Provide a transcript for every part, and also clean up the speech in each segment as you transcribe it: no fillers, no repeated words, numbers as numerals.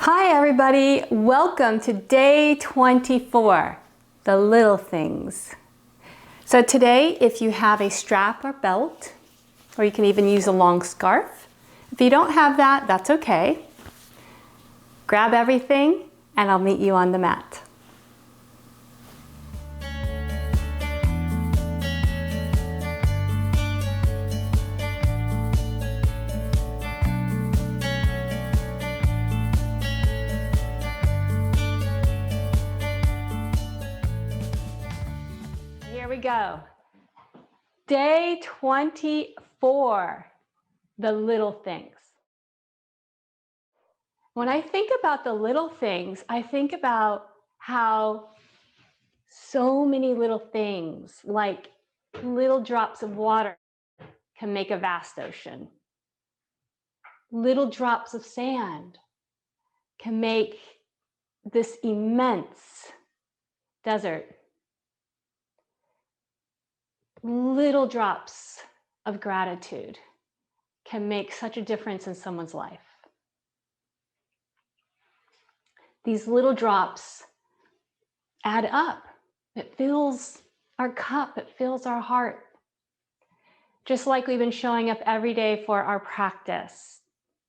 Hi everybody, welcome to day 24, the little things. So today, if you have a strap or belt, or you can even use a long scarf, if you don't have that, that's okay. Grab everything and I'll meet you on the mat. Here we go. Day 24, the little things. When I think about the little things, I think about how so many little things, like little drops of water, can make a vast ocean. Little drops of sand can make this immense desert. Little drops of gratitude can make such a difference in someone's life. These little drops add up. It fills our cup, it fills our heart. Just like we've been showing up every day for our practice.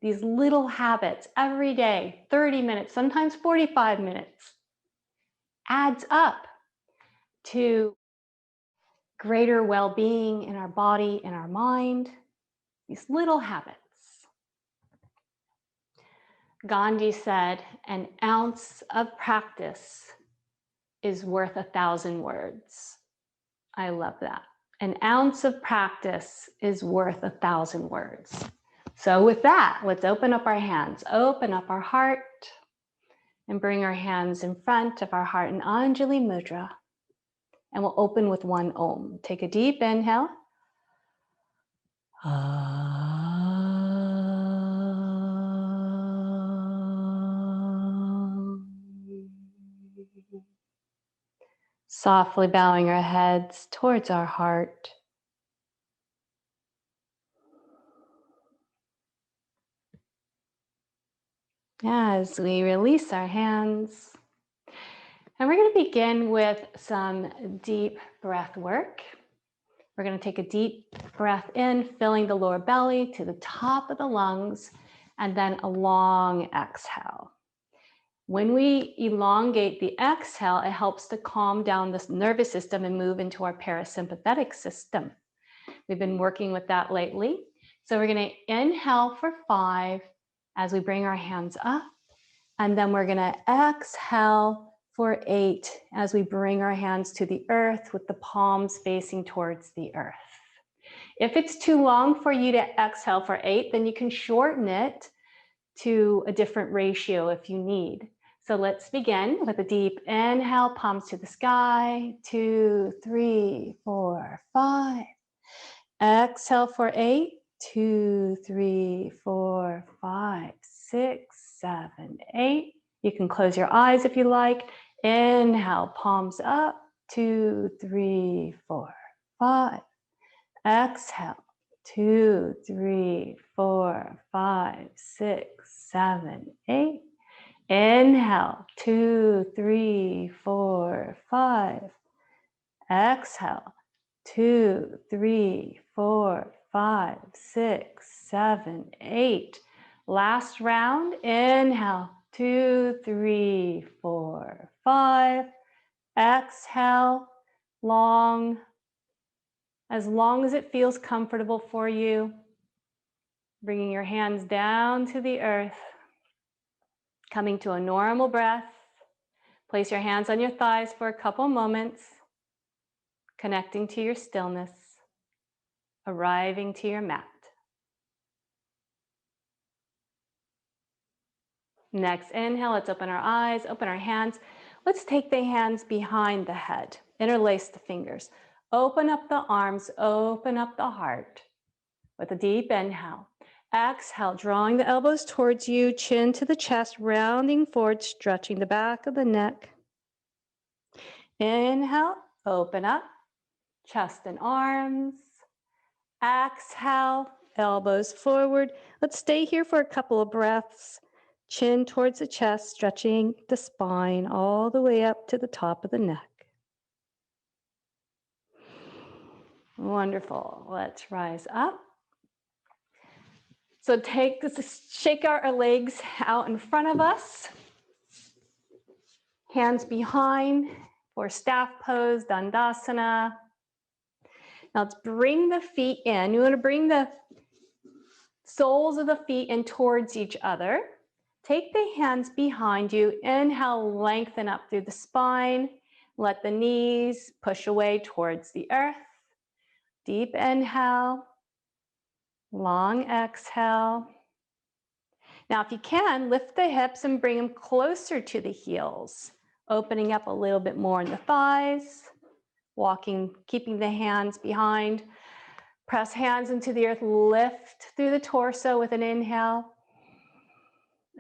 These little habits every day, 30 minutes, sometimes 45 minutes, adds up to greater well-being in our body, in our mind. These little habits. Gandhi said, an ounce of practice is worth 1,000 words. I love that. An ounce of practice is worth 1,000 words. So with that, let's open up our hands, open up our heart, and bring our hands in front of our heart in Anjali Mudra. And we'll open with one Om. Take a deep inhale. Softly bowing our heads towards our heart. As we release our hands, and we're going to begin with some deep breath work. We're going to take a deep breath in, filling the lower belly to the top of the lungs, and then a long exhale. When we elongate the exhale, it helps to calm down the nervous system and move into our parasympathetic system. We've been working with that lately. So we're going to inhale for 5 as we bring our hands up, and then we're going to exhale for 8 as we bring our hands to the earth with the palms facing towards the earth. If it's too long for you to exhale for 8, then you can shorten it to a different ratio if you need. So let's begin with a deep inhale, palms to the sky, 2, 3, 4, 5. Exhale for 8, 2, 3, 4, 5, 6, 7, 8. You can close your eyes if you like. Inhale, palms up, 2, 3, 4, 5. Exhale, 2, 3, 4, 5, 6, 7, 8. Inhale, 2, 3, 4, 5. Exhale, 2, 3, 4, 5, 6, 7, 8. Last round. Inhale, 2, 3, 4, 5. Exhale, long, as long as it feels comfortable for you. Bringing your hands down to the earth, coming to a normal breath. Place your hands on your thighs for a couple moments, connecting to your stillness, arriving to your mat. Next inhale, let's open our eyes, open our hands. Let's take the hands behind the head, interlace the fingers. Open up the arms, open up the heart with a deep inhale. Exhale, drawing the elbows towards you, chin to the chest, rounding forward, stretching the back of the neck. Inhale, open up, chest and arms. Exhale, elbows forward. Let's stay here for a couple of breaths. Chin towards the chest, stretching the spine all the way up to the top of the neck. Wonderful. Let's rise up. So shake our legs out in front of us. Hands behind for staff pose, Dandasana. Now let's bring the feet in. You want to bring the soles of the feet in towards each other. Take the hands behind you. Inhale, lengthen up through the spine. Let the knees push away towards the earth. Deep inhale, long exhale. Now, if you can, lift the hips and bring them closer to the heels, opening up a little bit more in the thighs, walking, keeping the hands behind. Press hands into the earth, lift through the torso with an inhale.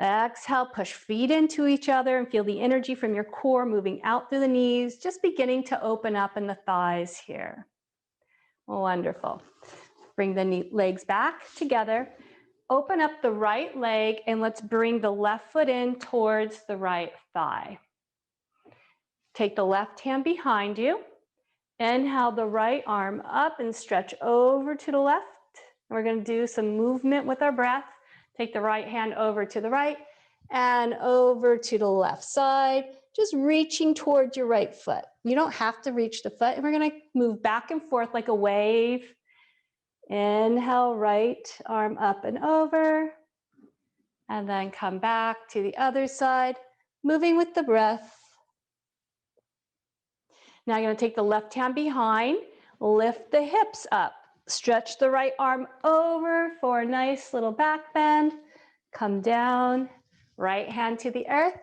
Exhale, push feet into each other and feel the energy from your core moving out through the knees, just beginning to open up in the thighs here. Wonderful. Bring the legs back together. Open up the right leg and let's bring the left foot in towards the right thigh. Take the left hand behind you. Inhale the right arm up and stretch over to the left. We're going to do some movement with our breath. Take the right hand over to the right and over to the left side, just reaching towards your right foot. You don't have to reach the foot, and we're going to move back and forth like a wave. Inhale, right arm up and over, and then come back to the other side, moving with the breath. Now you're going to take the left hand behind, lift the hips up, stretch the right arm over for a nice little back bend, come down, right hand to the earth,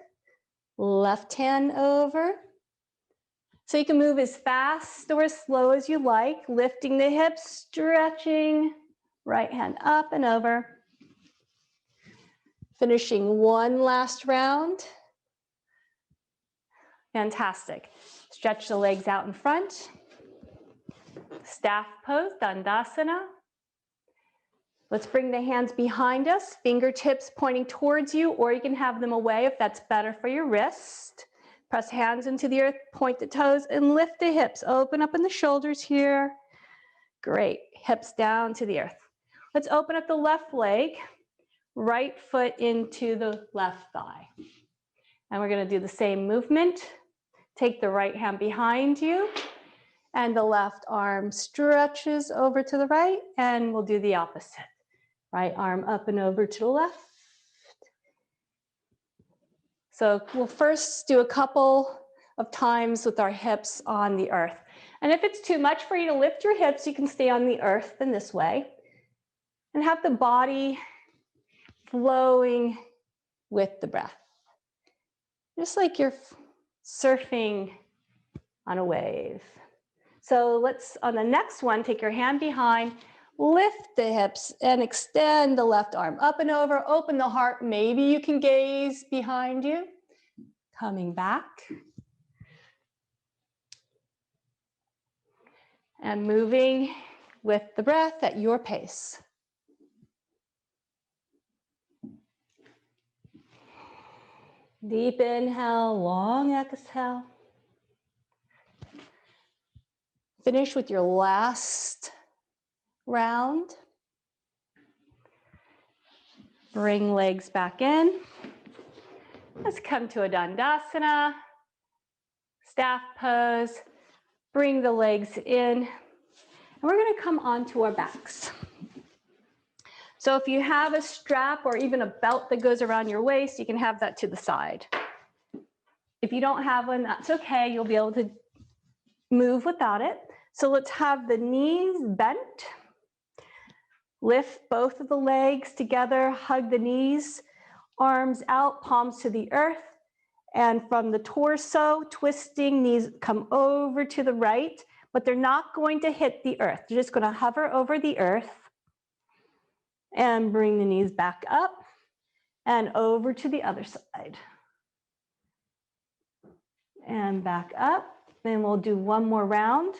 left hand over. So you can move as fast or as slow as you like, lifting the hips, stretching, right hand up and over. Finishing one last round. Fantastic. Stretch the legs out in front. Staff pose, Dandasana. Let's bring the hands behind us, fingertips pointing towards you, or you can have them away if that's better for your wrist. Press hands into the earth, point the toes, and lift the hips. Open up in the shoulders here. Great. Hips down to the earth. Let's open up the left leg, right foot into the left thigh. And we're going to do the same movement. Take the right hand behind you, and the left arm stretches over to the right, and we'll do the opposite. Right arm up and over to the left. So we'll first do a couple of times with our hips on the earth. And if it's too much for you to lift your hips, you can stay on the earth in this way and have the body flowing with the breath. Just like you're surfing on a wave. So let's, on the next one, take your hand behind, lift the hips and extend the left arm up and over, open the heart. Maybe you can gaze behind you. Coming back. And moving with the breath at your pace. Deep inhale, long exhale. Finish with your last round. Bring legs back in. Let's come to a Dandasana. Staff pose. Bring the legs in. And we're going to come onto our backs. So if you have a strap or even a belt that goes around your waist, you can have that to the side. If you don't have one, that's okay. You'll be able to move without it. So let's have the knees bent. Lift both of the legs together, hug the knees, arms out, palms to the earth. And from the torso, twisting, knees come over to the right, but they're not going to hit the earth. You're just going to hover over the earth and bring the knees back up and over to the other side. And back up. Then we'll do one more round.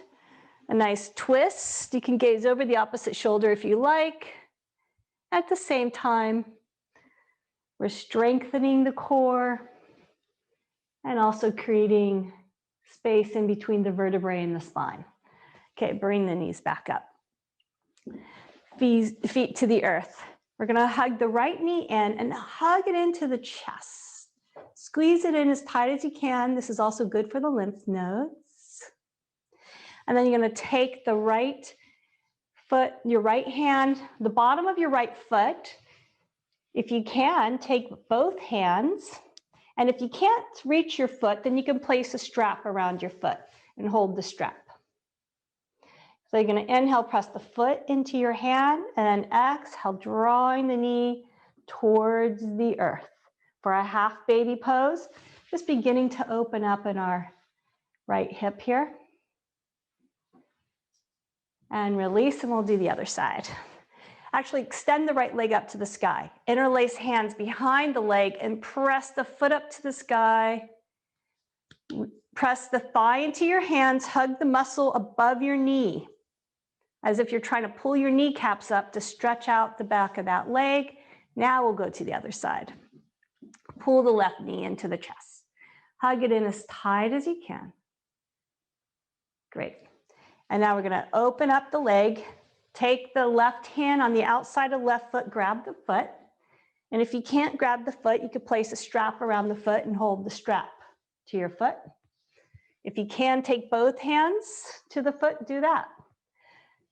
A nice twist. You can gaze over the opposite shoulder if you like. At the same time, We're strengthening the core and also creating space in between the vertebrae and the spine. Okay, bring the knees back up. Feet to the earth. We're gonna hug the right knee in and hug it into the chest. Squeeze it in as tight as you can. This is also good for the lymph nodes. And then you're gonna take the right foot, your right hand, the bottom of your right foot. If you can, take both hands. And if you can't reach your foot, then you can place a strap around your foot and hold the strap. So you're going to inhale, press the foot into your hand, and then exhale, drawing the knee towards the earth. For a half baby pose, just beginning to open up in our right hip here. And release, and we'll do the other side. Actually, extend the right leg up to the sky. Interlace hands behind the leg and press the foot up to the sky. Press the thigh into your hands, hug the muscle above your knee, as if you're trying to pull your kneecaps up to stretch out the back of that leg. Now we'll go to the other side. Pull the left knee into the chest. Hug it in as tight as you can. Great. And now we're going to open up the leg. Take the left hand on the outside of the left foot, grab the foot. And if you can't grab the foot, you could place a strap around the foot and hold the strap to your foot. If you can, take both hands to the foot, do that.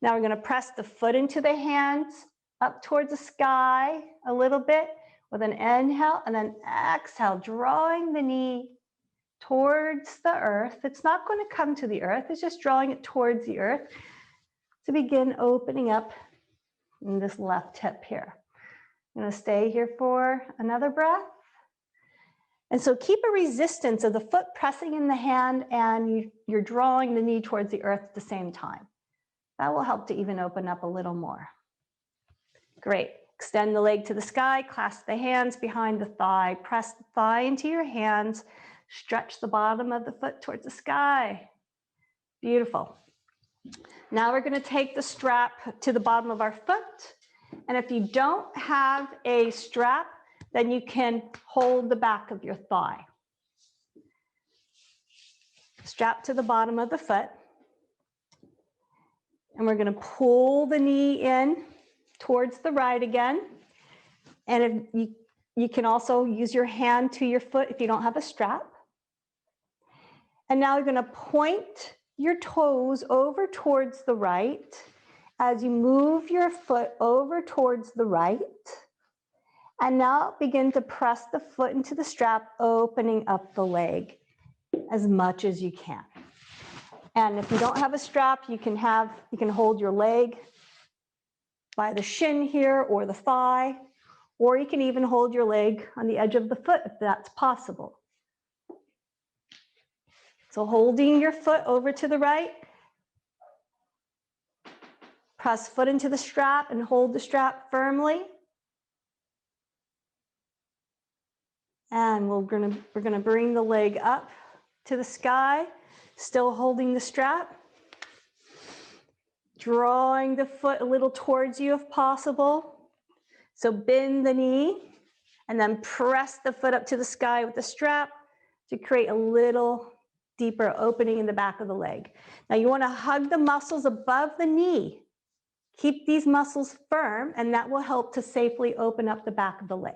Now we're going to press the foot into the hands, up towards the sky a little bit with an inhale, and then exhale, drawing the knee towards the earth. It's not going to come to the earth, it's just drawing it towards the earth to begin opening up in this left hip here. I'm going to stay here for another breath. And so keep a resistance of the foot pressing in the hand and you're drawing the knee towards the earth at the same time. That will help to even open up a little more. Great. Extend the leg to the sky, clasp the hands behind the thigh, press the thigh into your hands, stretch the bottom of the foot towards the sky. Beautiful. Now we're going to take the strap to the bottom of our foot. And if you don't have a strap, then you can hold the back of your thigh. Strap to the bottom of the foot. And we're going to pull the knee in towards the right again. And if you can also use your hand to your foot if you don't have a strap. And now you're going to point your toes over towards the right as you move your foot over towards the right. And now begin to press the foot into the strap, opening up the leg as much as you can. And if you don't have a strap, you can hold your leg by the shin here or the thigh, or you can even hold your leg on the edge of the foot if that's possible. So holding your foot over to the right, press foot into the strap and hold the strap firmly. And we're gonna bring the leg up to the sky, still holding the strap. Drawing the foot a little towards you if possible. So bend the knee and then press the foot up to the sky with the strap to create a little deeper opening in the back of the leg. Now you want to hug the muscles above the knee. Keep these muscles firm, and that will help to safely open up the back of the leg.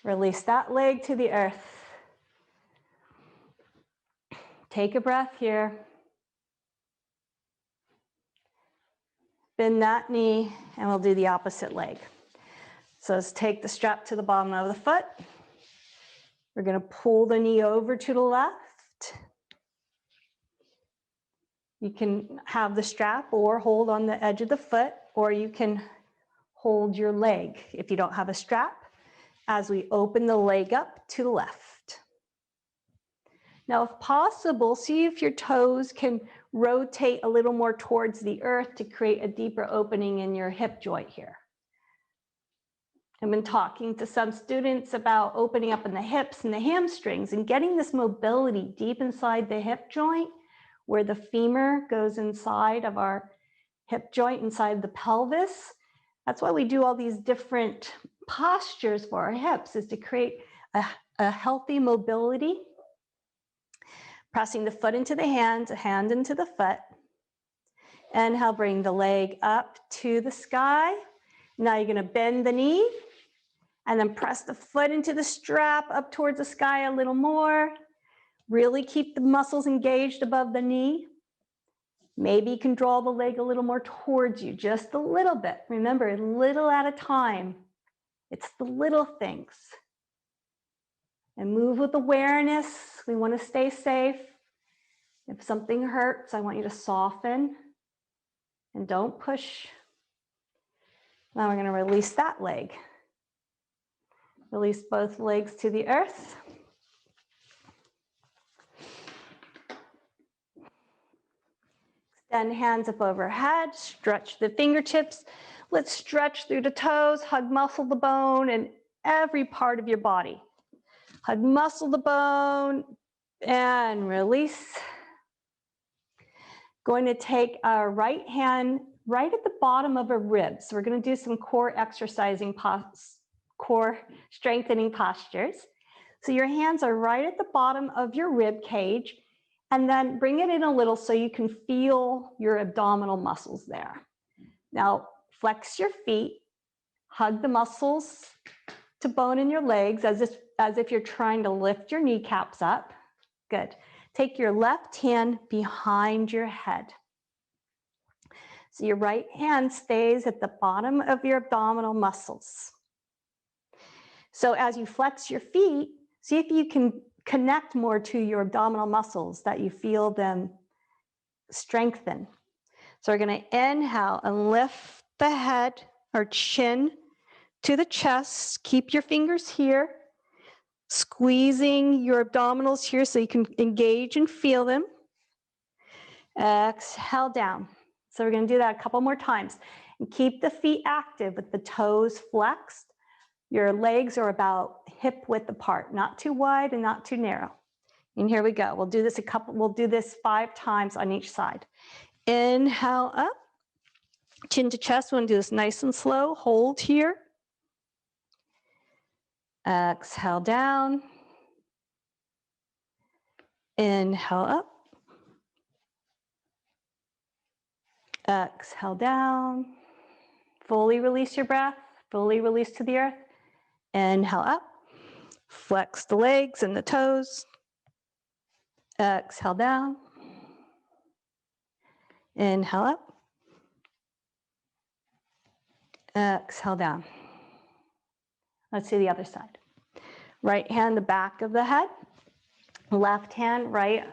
Release that leg to the earth. Take a breath here. Bend that knee, and we'll do the opposite leg. So let's take the strap to the bottom of the foot. We're going to pull the knee over to the left. You can have the strap or hold on the edge of the foot, or you can hold your leg if you don't have a strap as we open the leg up to the left. Now, if possible, see if your toes can rotate a little more towards the earth to create a deeper opening in your hip joint here. I've been talking to some students about opening up in the hips and the hamstrings and getting this mobility deep inside the hip joint where the femur goes inside of our hip joint inside the pelvis. That's why we do all these different postures for our hips, is to create a healthy mobility. Pressing the foot into the hand into the foot. Inhale, bring the leg up to the sky. Now you're going to bend the knee and then press the foot into the strap up towards the sky a little more. Really keep the muscles engaged above the knee. Maybe you can draw the leg a little more towards you, just a little bit. Remember, a little at a time. It's the little things. And move with awareness. We want to stay safe. If something hurts, I want you to soften and don't push. Now we're going to release that leg. Release both legs to the earth. Extend hands up overhead, stretch the fingertips. Let's stretch through the toes, hug muscle the bone and every part of your body. Hug muscle the bone and release. Going to take our right hand right at the bottom of our ribs. So we're going to do some core strengthening postures. So your hands are right at the bottom of your rib cage, and then bring it in a little so you can feel your abdominal muscles there. Now flex your feet, hug the muscles to bone in your legs as if you're trying to lift your kneecaps up. Good. Take your left hand behind your head. So your right hand stays at the bottom of your abdominal muscles. So as you flex your feet, see if you can connect more to your abdominal muscles, that you feel them strengthen. So we're going to inhale and lift the head or chin to the chest. Keep your fingers here, squeezing your abdominals here so you can engage and feel them. Exhale down. So we're going to do that a couple more times. And keep the feet active with the toes flexed. Your legs are about hip width apart, not too wide and not too narrow. And here we go. We'll do this 5 times on each side. Inhale up, chin to chest. We're going to do this nice and slow. Hold here. Exhale down. Inhale up. Exhale down. Fully release your breath. Fully release to the earth. Inhale up. Flex the legs and the toes. Exhale down. Inhale up. Exhale down. Let's see the other side. Right hand, the back of the head. Left hand, right.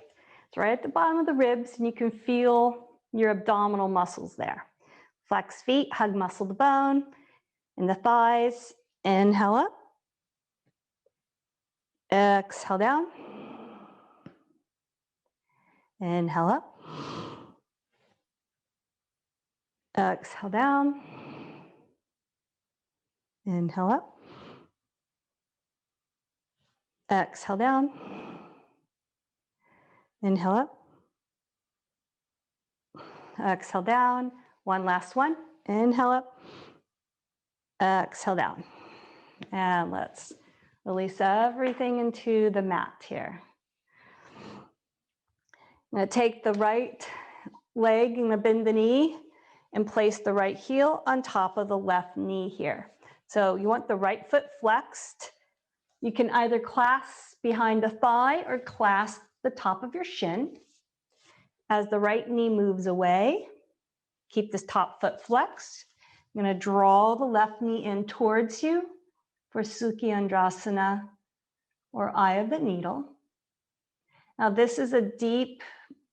It's right at the bottom of the ribs, and you can feel your abdominal muscles there. Flex feet, hug muscle the bone in the thighs. Inhale up. Exhale down. Inhale up. Exhale down. Inhale up. Exhale down. Inhale up. Exhale down. One last one. Inhale up. Exhale down. And let's release everything into the mat here. I'm going to take the right leg and bend the knee and place the right heel on top of the left knee here. So you want the right foot flexed. You can either clasp behind the thigh or clasp the top of your shin. As the right knee moves away, keep this top foot flexed. I'm going to draw the left knee in towards you for Sukhi Andrasana or Eye of the Needle. Now this is a deep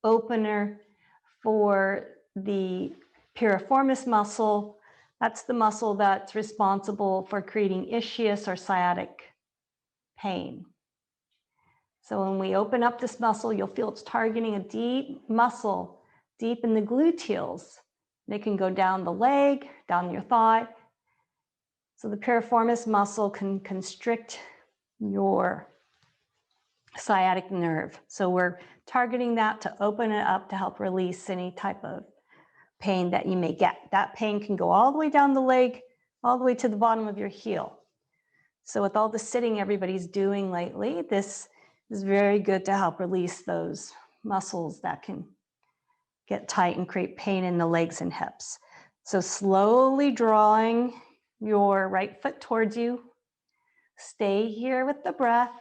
opener for the piriformis muscle. That's the muscle that's responsible for creating ischias or sciatic pain. So when we open up this muscle, you'll feel it's targeting a deep muscle, deep in the gluteals. They can go down the leg, down your thigh. So the piriformis muscle can constrict your sciatic nerve. So we're targeting that to open it up to help release any type of pain that you may get. That pain can go all the way down the leg, all the way to the bottom of your heel. So with all the sitting everybody's doing lately, this is very good to help release those muscles that can get tight and create pain in the legs and hips. So slowly drawing your right foot towards you. Stay here with the breath.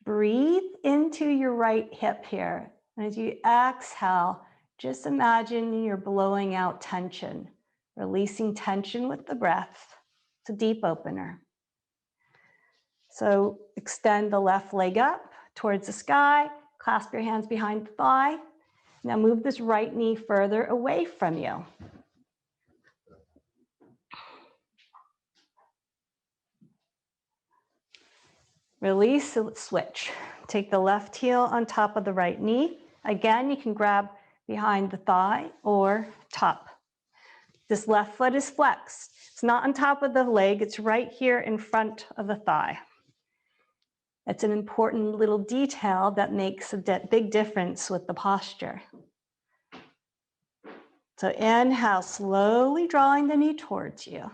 Breathe into your right hip here. And as you exhale, just imagine you're blowing out tension, releasing tension with the breath. It's a deep opener. So extend the left leg up towards the sky, clasp your hands behind the thigh. Now move this right knee further away from you. Release, switch. Take the left heel on top of the right knee. Again, you can grab behind the thigh or top. This left foot is flexed. It's not on top of the leg, it's right here in front of the thigh. It's an important little detail that makes a big difference with the posture. So inhale, slowly drawing the knee towards you.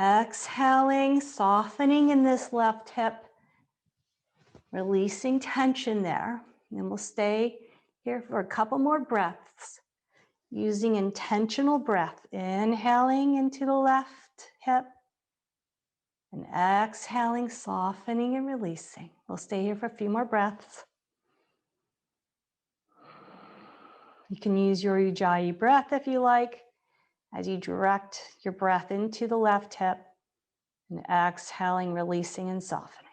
Exhaling, softening in this left hip, releasing tension there. And we'll stay here for a couple more breaths, using intentional breath. Inhaling into the left hip, and exhaling, softening and releasing. We'll stay here for a few more breaths. You can use your Ujjayi breath if you like, as you direct your breath into the left hip and exhaling, releasing and softening.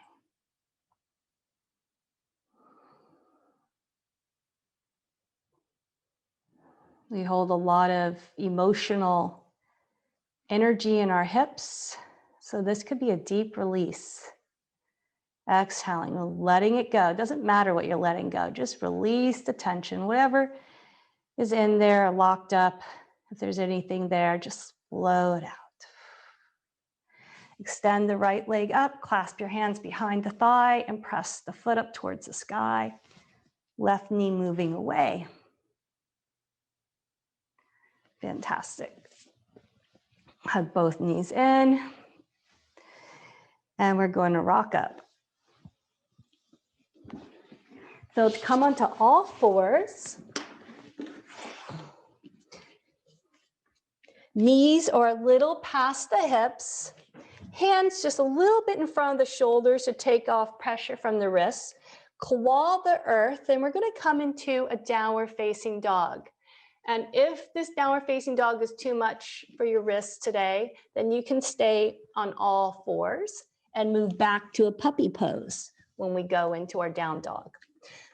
We hold a lot of emotional energy in our hips, so this could be a deep release. Exhaling, letting it go. It doesn't matter what you're letting go, just release the tension. Whatever is in there, locked up, if there's anything there, just blow it out. Extend the right leg up, clasp your hands behind the thigh, and press the foot up towards the sky. Left knee moving away. Fantastic. Hug both knees in. And we're going to rock up. So to come onto all fours. Knees are a little past the hips. Hands just a little bit in front of the shoulders to take off pressure from the wrists. Claw the earth, and we're going to come into a downward facing dog. And if this downward facing dog is too much for your wrists today, then you can stay on all fours and move back to a puppy pose when we go into our down dog.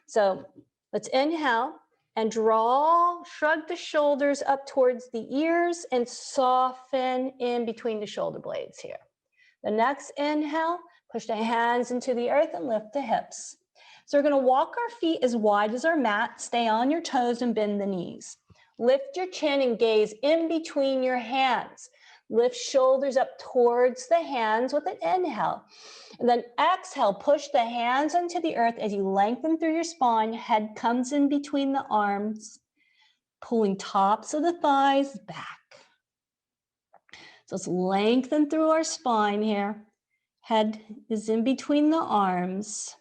So let's inhale and shrug the shoulders up towards the ears and soften in between the shoulder blades here. The next inhale, push the hands into the earth and lift the hips. So we're going to walk our feet as wide as our mat, stay on your toes and bend the knees. Lift your chin and gaze in between your hands. Lift shoulders up towards the hands with an inhale. And then exhale, push the hands into the earth as you lengthen through your spine. Head comes in between the arms, pulling tops of the thighs back. So let's lengthen through our spine here. Head is in between the arms.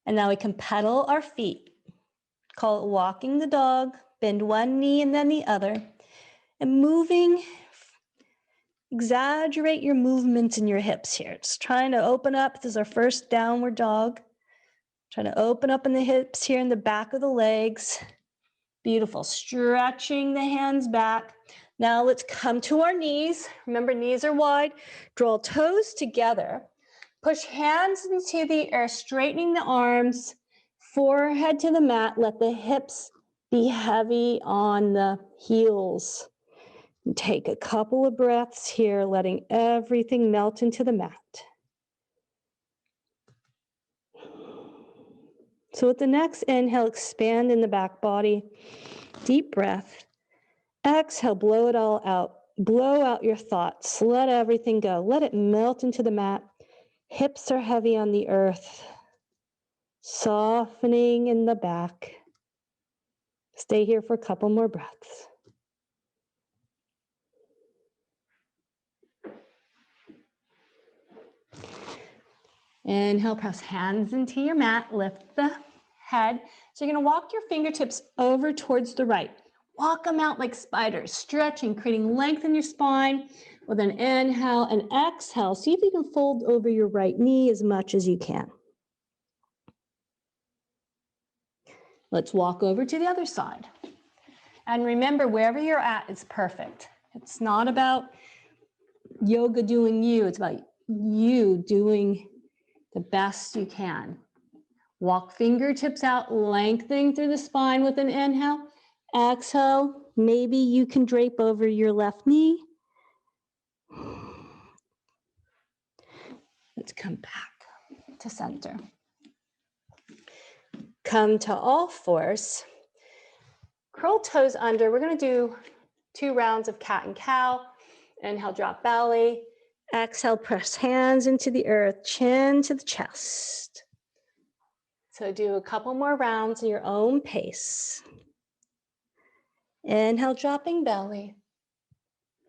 And now we can pedal our feet. Call it walking the dog. Bend one knee and then the other. And moving, exaggerate your movements in your hips here. Just trying to open up. This is our first downward dog. Trying to open up in the hips here in the back of the legs. Beautiful. Stretching the hands back. Now let's come to our knees. Remember, knees are wide. Draw toes together. Push hands into the earth, straightening the arms. Forehead to the mat. Let the hips be heavy on the heels. And take a couple of breaths here, letting everything melt into the mat. So with the next inhale, expand in the back body. Deep breath. Exhale, blow it all out. Blow out your thoughts. Let everything go. Let it melt into the mat. Hips are heavy on the earth. Softening in the back. Stay here for a couple more breaths. Inhale, press hands into your mat, lift the head. So you're gonna walk your fingertips over towards the right. Walk them out like spiders, stretching, creating length in your spine with an inhale and exhale. See if you can fold over your right knee as much as you can. Let's walk over to the other side. And remember, wherever you're at, it's perfect. It's not about yoga doing you, it's about you doing the best you can. Walk fingertips out, lengthening through the spine with an inhale. Exhale, maybe you can drape over your left knee. Let's come back to center. Come to all fours. Curl toes under. We're going to do 2 rounds of cat and cow. Inhale, drop belly. Exhale, press hands into the earth, chin to the chest. So do a couple more rounds at your own pace. Inhale, dropping belly.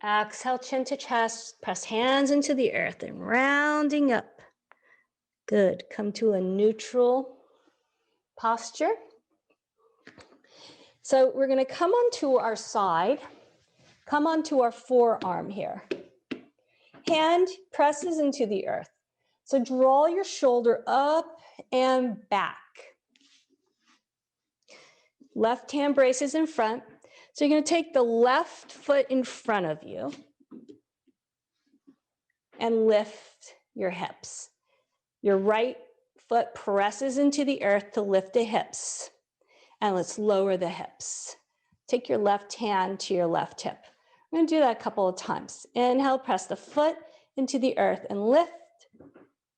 Exhale, chin to chest. Press hands into the earth and rounding up. Good. Come to a neutral posture. So we're going to come onto our side. Come onto our forearm here. Hand presses into the earth. So draw your shoulder up and back. Left hand braces in front. So you're going to take the left foot in front of you and lift your hips. Your right foot presses into the earth to lift the hips. And let's lower the hips. Take your left hand to your left hip. I'm going to do that a couple of times. Inhale, press the foot into the earth and lift.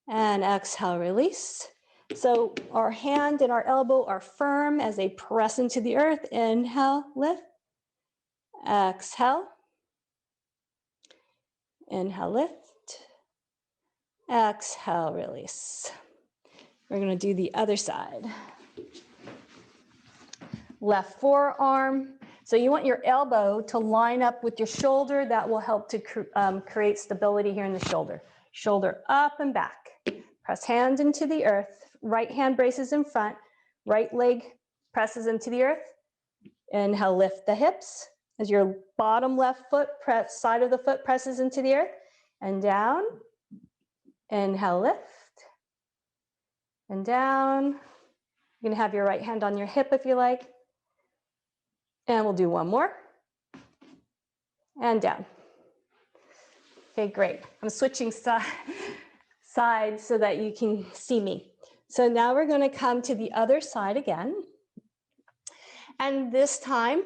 And exhale, release. So our hand and our elbow are firm as they press into the earth. Inhale, lift. Exhale. Inhale, lift. Exhale, release. We're going to do the other side. Left forearm. So you want your elbow to line up with your shoulder. That will help to create stability here in the shoulder. Shoulder up and back. Press hands into the earth. Right hand braces in front. Right leg presses into the earth. Inhale, lift the hips. As your bottom left foot, side of the foot presses into the earth. And down. Inhale, lift. And down. You can have your right hand on your hip if you like. And we'll do one more. And down. Okay, great. I'm switching sides so that you can see me. So now we're going to come to the other side again. And this time,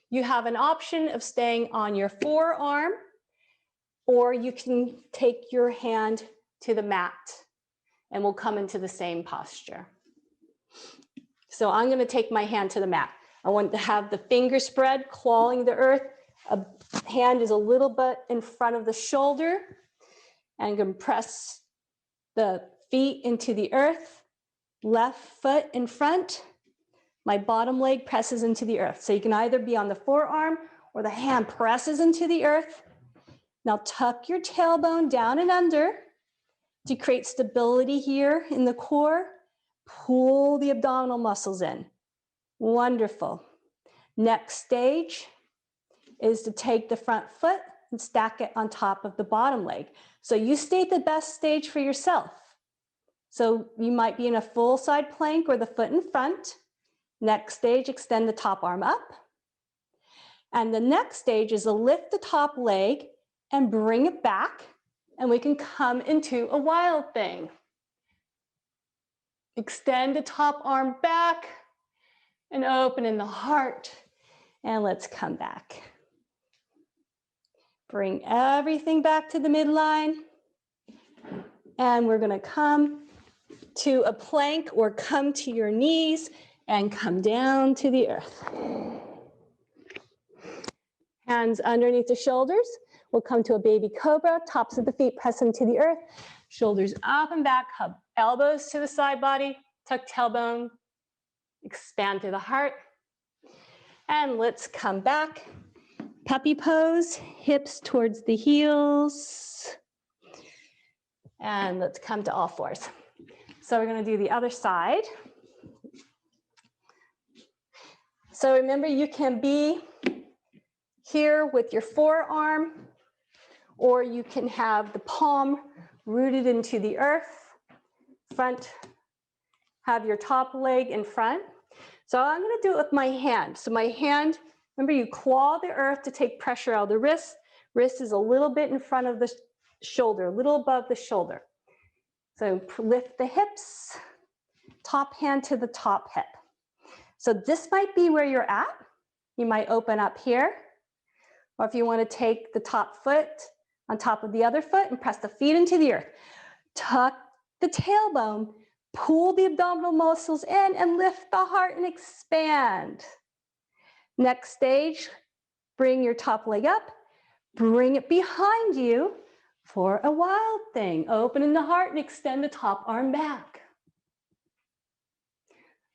you have an option of staying on your forearm, or you can take your hand to the mat, and we'll come into the same posture. So I'm going to take my hand to the mat. I want to have the finger spread, clawing the earth. A hand is a little bit in front of the shoulder. And I'm going to press the feet into the earth. Left foot in front. My bottom leg presses into the earth. So you can either be on the forearm or the hand presses into the earth. Now tuck your tailbone down and under to create stability here in the core. Pull the abdominal muscles in. Wonderful. Next stage is to take the front foot and stack it on top of the bottom leg. So you state the best stage for yourself. So you might be in a full side plank or the foot in front. Next stage, extend the top arm up. And the next stage is to lift the top leg and bring it back, and we can come into a wild thing. Extend the top arm back and open in the heart. And let's come back. Bring everything back to the midline. And we're going to come to a plank or come to your knees and come down to the earth. Hands underneath the shoulders. We'll come to a baby cobra. Tops of the feet press into the earth. Shoulders up and back. Hub elbows to the side body. Tuck tailbone, expand through the heart. And let's come back. Puppy pose, hips towards the heels. And let's come to all fours. So we're going to do the other side. So remember, you can be here with your forearm, or you can have the palm rooted into the earth. Front, have your top leg in front. So I'm going to do it with my hand. So my hand, remember, you claw the earth to take pressure out of the wrist. Wrist is a little bit in front of the shoulder, a little above the shoulder. So lift the hips, top hand to the top hip. So this might be where you're at. You might open up here, or if you want to take the top foot on top of the other foot and press the feet into the earth. Tuck the tailbone, pull the abdominal muscles in and lift the heart and expand. Next stage, bring your top leg up, bring it behind you for a wild thing. Open the heart and extend the top arm back.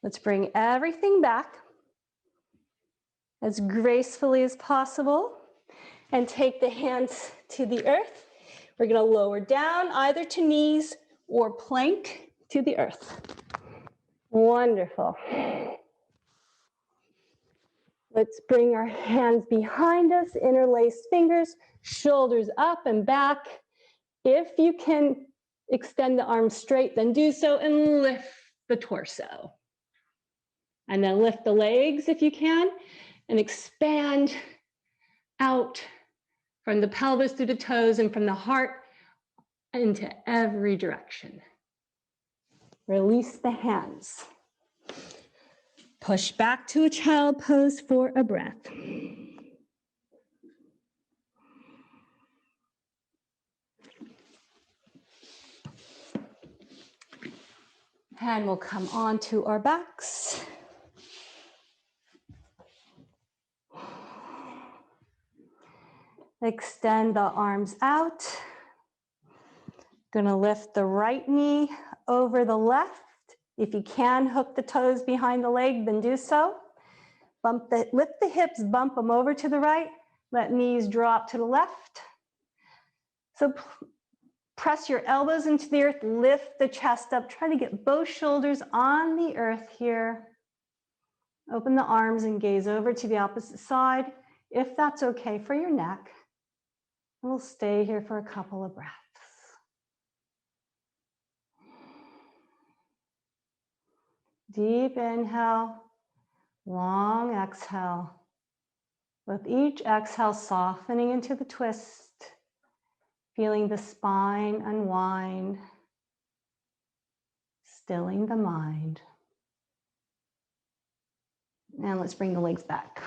Let's bring everything back as gracefully as possible and take the hands to the earth. We're going to lower down either to knees or plank to the earth. Wonderful. Let's bring our hands behind us, interlace fingers, shoulders up and back. If you can extend the arms straight, then do so and lift the torso. And then lift the legs if you can and expand out from the pelvis through the toes and from the heart into every direction. Release the hands. Push back to a child pose for a breath. And we'll come onto our backs. Extend the arms out. Gonna lift the right knee over the left. If you can hook the toes behind the leg, then do so. Lift the hips, bump them over to the right. Let knees drop to the left. So press your elbows into the earth, lift the chest up. Try to get both shoulders on the earth here. Open the arms and gaze over to the opposite side, if that's okay for your neck. And we'll stay here for a couple of breaths. Deep inhale, long exhale. With each exhale, softening into the twist, feeling the spine unwind, stilling the mind. And let's bring the legs back.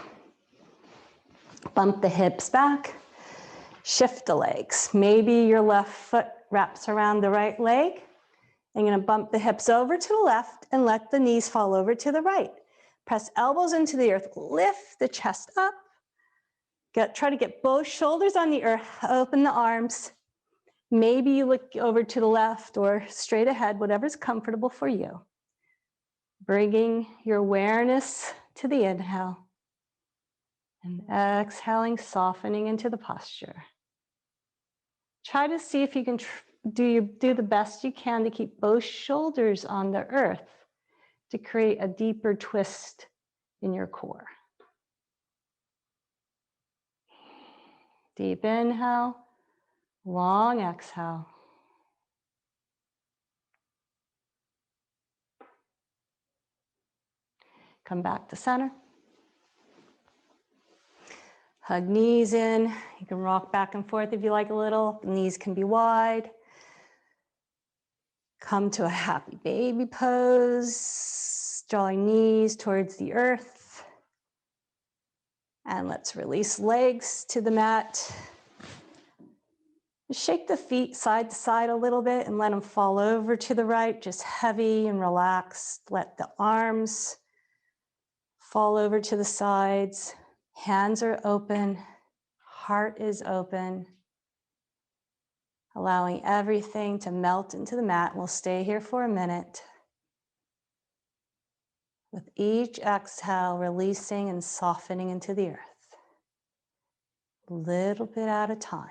Bump the hips back, shift the legs. Maybe your left foot wraps around the right leg. I'm going to bump the hips over to the left and let the knees fall over to the right. Press elbows into the earth, lift the chest up. Try to get both shoulders on the earth, open the arms. Maybe you look over to the left or straight ahead, whatever's comfortable for you. Bringing your awareness to the inhale and exhaling, softening into the posture. Try to see if you can do the best you can to keep both shoulders on the earth to create a deeper twist in your core. Deep inhale, long exhale. Come back to center. Hug knees in. You can rock back and forth if you like a little. The knees can be wide. Come to a happy baby pose. Drawing knees towards the earth. And let's release legs to the mat. Shake the feet side to side a little bit and let them fall over to the right, just heavy and relaxed. Let the arms fall over to the sides. Hands are open, heart is open. Allowing everything to melt into the mat. We'll stay here for a minute. With each exhale, releasing and softening into the earth, a little bit at a time.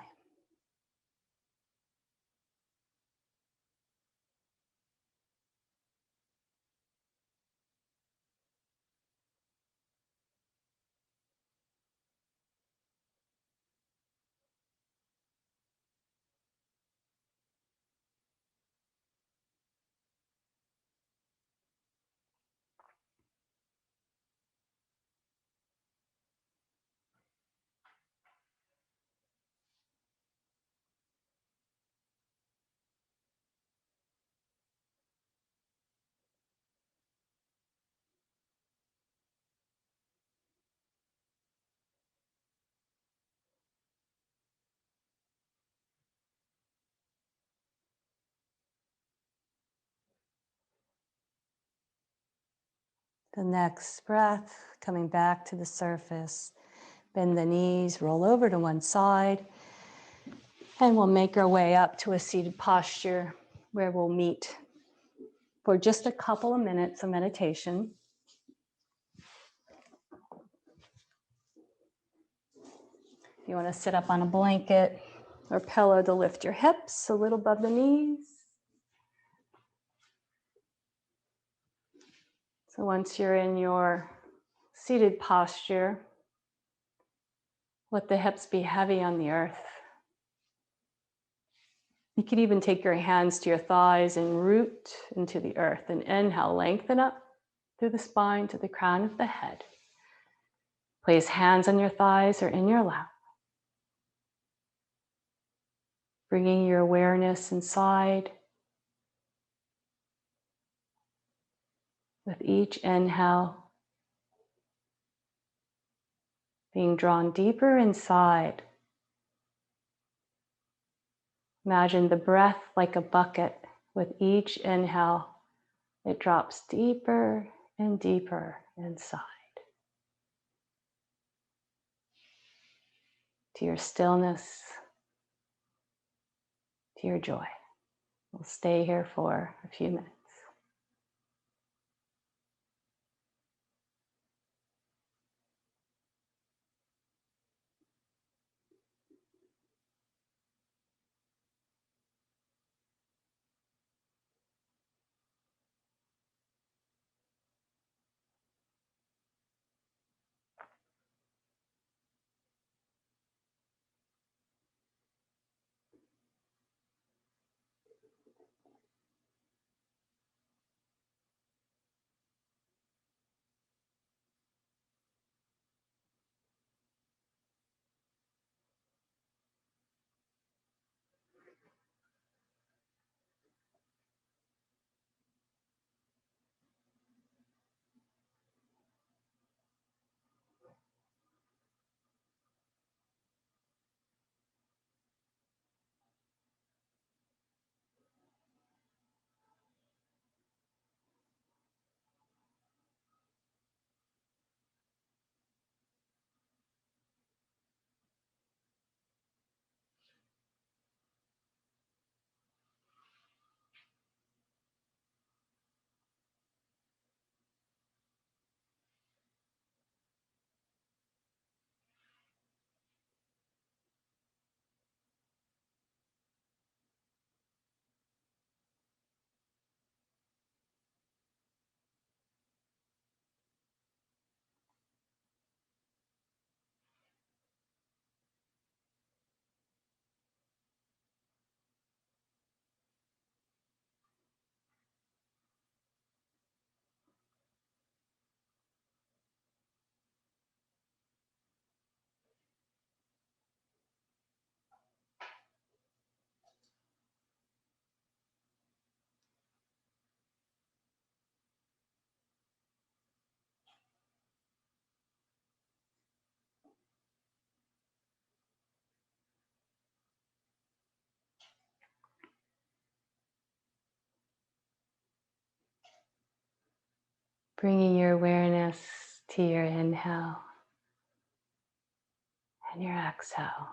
The next breath, coming back to the surface. Bend the knees, roll over to one side, and we'll make our way up to a seated posture where we'll meet for just a couple of minutes of meditation. If you want to sit up on a blanket or pillow to lift your hips a little above the knees. So once you're in your seated posture, let the hips be heavy on the earth. You could even take your hands to your thighs and root into the earth and inhale, lengthen up through the spine to the crown of the head. Place hands on your thighs or in your lap. Bringing your awareness inside. With each inhale, being drawn deeper inside. Imagine the breath like a bucket. With each inhale, it drops deeper and deeper inside. To your stillness, to your joy. We'll stay here for a few minutes. Bringing your awareness to your inhale and your exhale.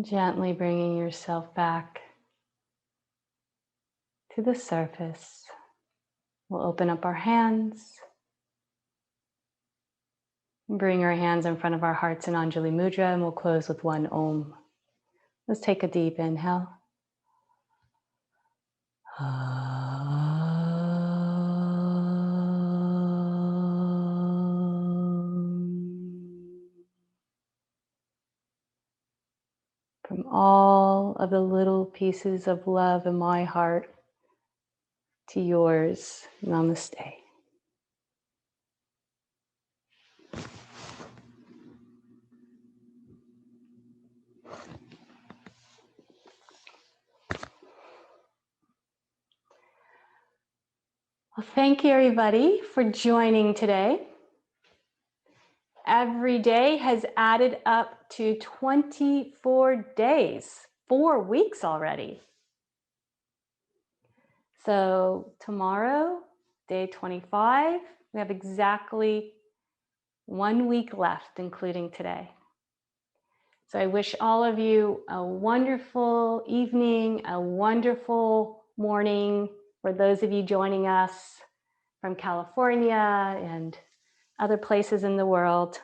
Gently bringing yourself back to the surface. We'll open up our hands. Bring our hands in front of our hearts in Anjali Mudra, and we'll close with one Om. Let's take a deep inhale. From all of the little pieces of love in my heart to yours, namaste. Well, thank you everybody for joining today. Every day has added up to 24 days, 4 weeks already. So tomorrow, day 25, we have exactly 1 week left, including today. So I wish all of you a wonderful evening, a wonderful morning for those of you joining us from California and other places in the world.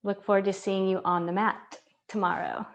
Look forward to seeing you on the mat tomorrow.